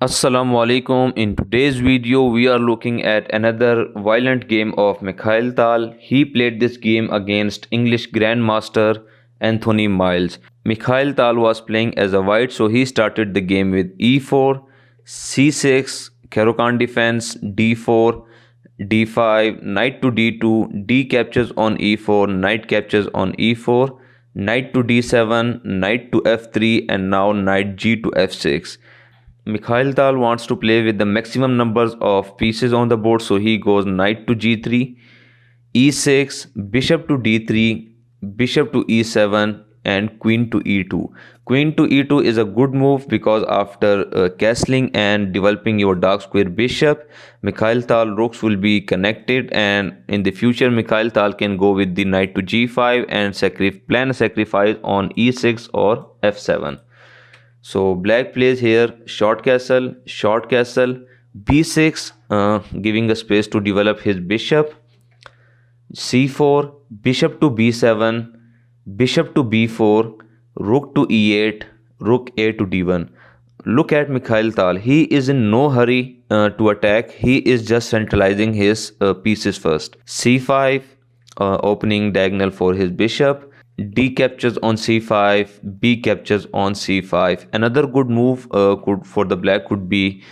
Assalamu alaikum. In today's video, we are looking at another violent game of Mikhail Tal. He played this game against English Grandmaster Anthony Miles. Mikhail Tal was playing as a white, so he started the game with e4, c6, Caro-Kann defense, d4, d5, knight to d2, d captures on e4, knight captures on e4, knight to d7, knight to f3, and now knight g to f6. Mikhail Tal wants to play with the maximum numbers of pieces on the board, so he goes knight to g3, e6, bishop to d3, bishop to e7, and queen to e2. Queen to e2 is a good move because after castling and developing your dark square bishop, Mikhail Tal rooks will be connected, and in the future Mikhail Tal can go with the knight to g5 and plan a sacrifice on e6 or f7. So black plays here short castle, b6, giving a space to develop his bishop, c4, bishop to b7, bishop to b4, rook to e8, rook a to d1. Look at Mikhail Tal. He is in no hurry to attack. He is just centralizing his pieces first. c5, opening diagonal for his bishop. D captures on c5, B captures on c5. Another good move for the black could be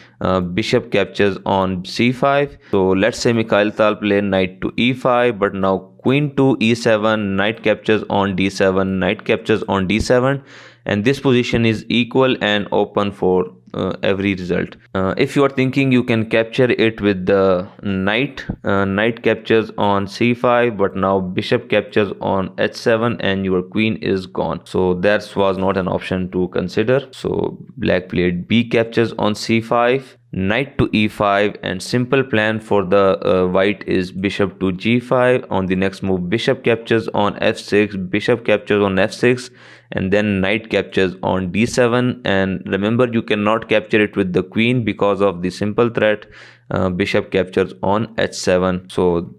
bishop captures on c5. So let's say Mikhail Tal play knight to e5, but now queen to e7, knight captures on d7, knight captures on d7, and this position is equal and open for every result. If you are thinking you can capture it with the knight captures on c5, but now bishop captures on h7 and your queen is gone, so that was not an option to consider. So black played b captures on c5, knight to e5, and simple plan for the white is bishop to g5. On the next move, bishop captures on f6, bishop captures on f6, and then knight captures on d7. And remember, you cannot capture it with the queen because of the simple threat, bishop captures on h7. So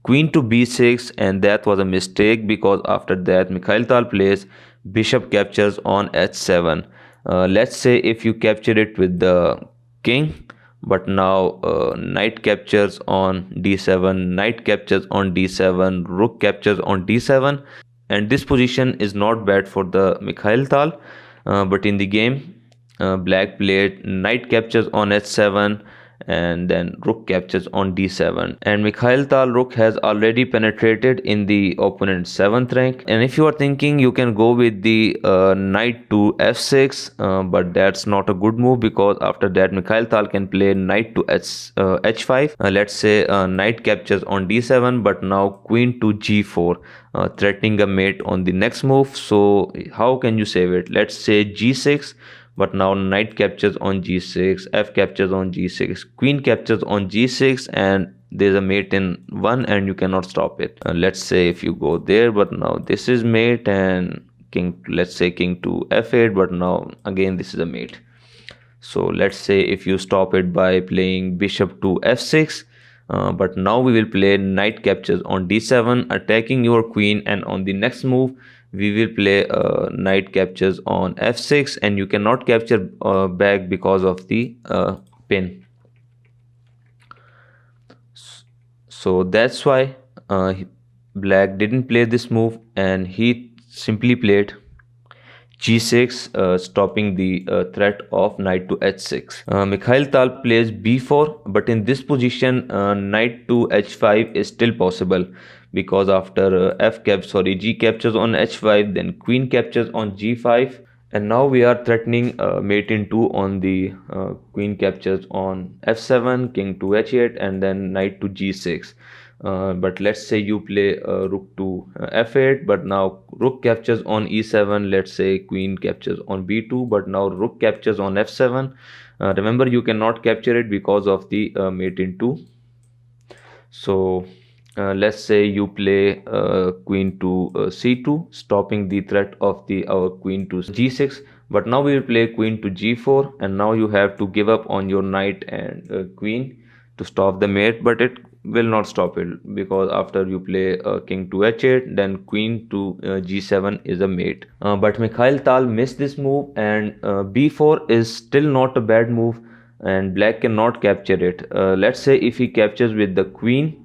queen to b6, and that was a mistake because after that Mikhail Tal plays bishop captures on h7. Let's say if you capture it with the king, but now knight captures on d7, knight captures on d7, rook captures on d7, and this position is not bad for the Mikhail Tal. But in the game, black played knight captures on h7 and then rook captures on d7, and Mikhail Tal rook has already penetrated in the opponent's 7th rank. And if you are thinking you can go with the knight to f6, but that's not a good move because after that Mikhail Tal can play knight to h5. Let's say knight captures on d7, but now queen to g4, threatening a mate on the next move. So how can you save it? Let's say g6, but now knight captures on g6, f captures on g6, queen captures on g6, and there's a mate in 1 and you cannot stop it. Let's say if you go there, but now this is mate, and king, let's say king to f8, but now again this is a mate. So let's say if you stop it by playing bishop to f6, but now we will play knight captures on d7, attacking your queen, and on the next move we will play knight captures on f6, and you cannot capture back because of the pin. So that's why black didn't play this move, and he simply played g6, stopping the threat of knight to h6. Mikhail Tal plays b4, but in this position knight to h5 is still possible because after g captures on h5, then queen captures on g5, and now we are threatening mate in 2 on the queen captures on f7, king to h8, and then knight to g6. But let's say you play rook to f8, but now rook captures on e7. Let's say queen captures on b2, but now rook captures on f7. Remember, you cannot capture it because of the mate in 2. So let's say you play queen to c2, stopping the threat of the queen to g6, but now we will play queen to g4, and now you have to give up on your knight and queen to stop the mate, but it will not stop it because after you play king to h8, then queen to g7 is a mate. But Mikhail Tal missed this move, and b4 is still not a bad move and black cannot capture it. Let's say if he captures with the queen,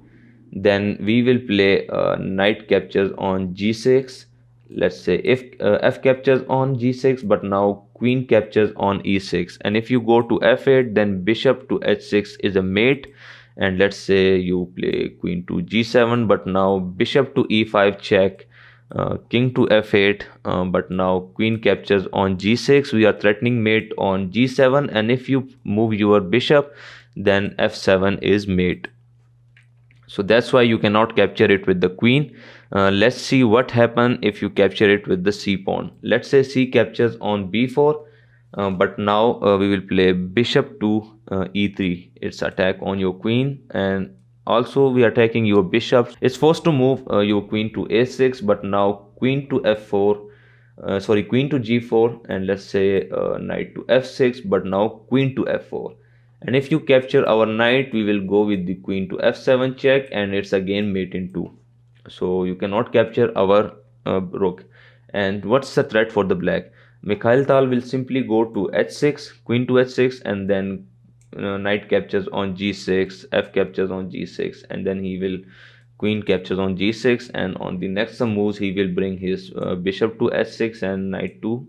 then we will play knight captures on g6. Let's say if f captures on g6, but now queen captures on e6, and if you go to f8, then bishop to h6 is a mate. And let's say you play queen to g7, but now bishop to e5 check, king to f8, but now queen captures on g6, we are threatening mate on g7, and if you move your bishop, then f7 is mate. So that's why you cannot capture it with the queen. Let's see what happen if you capture it with the c pawn. Let's say c captures on b4, but now we will play bishop to e3. It's attack on your queen, and also we are attacking your bishop. It's forced to move your queen to a6, but now queen to f4, queen to g4, and let's say knight to f6, but now queen to f4. And if you capture our knight, we will go with the queen to f7 check, and it's again mate in 2. So you cannot capture our rook. And what's the threat for the black? Mikhail Tal will simply go to h6, queen to h6, and then knight captures on g6, f captures on g6, and then he will queen captures on g6, and on the next some moves he will bring his bishop to h6 and knight to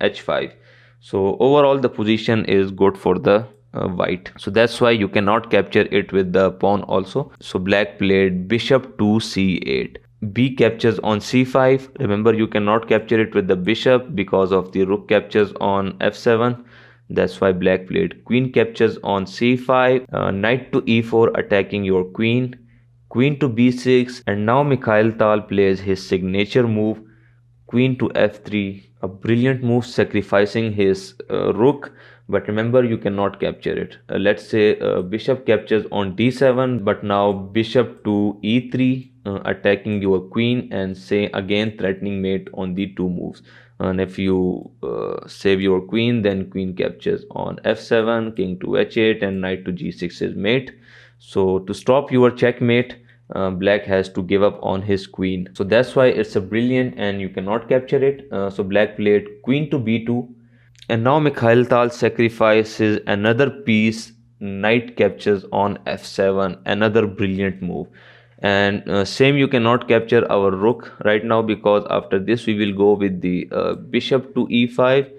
h5. So overall the position is good for the white. So that's why you cannot capture it with the pawn also. So black played bishop to c8. B captures on c5. Remember, you cannot capture it with the bishop because of the rook captures on f7. That's why black played queen captures on c5, knight to e4 attacking your queen, queen to b6, and now Mikhail Tal plays his signature move, queen to f3, a brilliant move sacrificing his rook. But remember, you cannot capture it. Let's say bishop captures on d7, but now bishop to e3, attacking your queen, and say again threatening mate on the 2 moves. And if you save your queen, then queen captures on f7, king to h8, and knight to g6 is mate. So to stop your checkmate, black has to give up on his queen. So that's why it's a brilliant, and you cannot capture it. So black played queen to b2, and now Mikhail Tal sacrifices another piece, knight captures on f7, another brilliant move. And same, you cannot capture our rook right now, because after this we will go with the bishop to e5,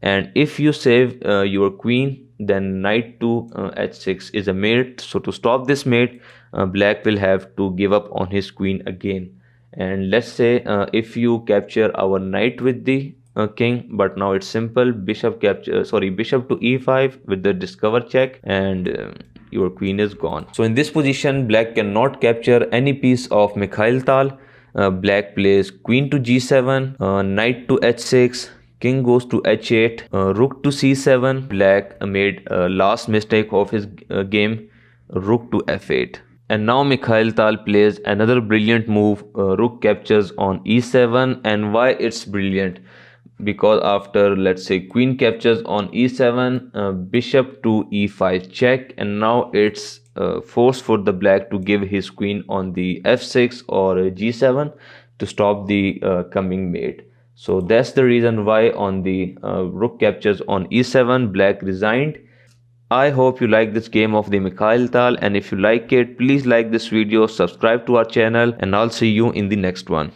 and if you save your queen, then knight to h6 is a mate. So to stop this mate, black will have to give up on his queen again. And let's say if you capture our knight with the king, but now it's simple, bishop to e5 with the discover check, and your queen is gone. So in this position, black cannot capture any piece of Mikhail Tal. Black plays queen to g7, knight to h6, king goes to h8, rook to c7. Black made last mistake of his game, rook to f8. And now Mikhail Tal plays another brilliant move, rook captures on e7. And why it's brilliant? Because after, let's say, queen captures on e7, bishop to e5 check, and now it's forced for the black to give his queen on the f6 or g7 to stop the coming mate. So that's the reason why on the rook captures on e7, black resigned. I hope you like this game of the Mikhail Tal, and if you like it, please like this video, subscribe to our channel, and I'll see you in the next one.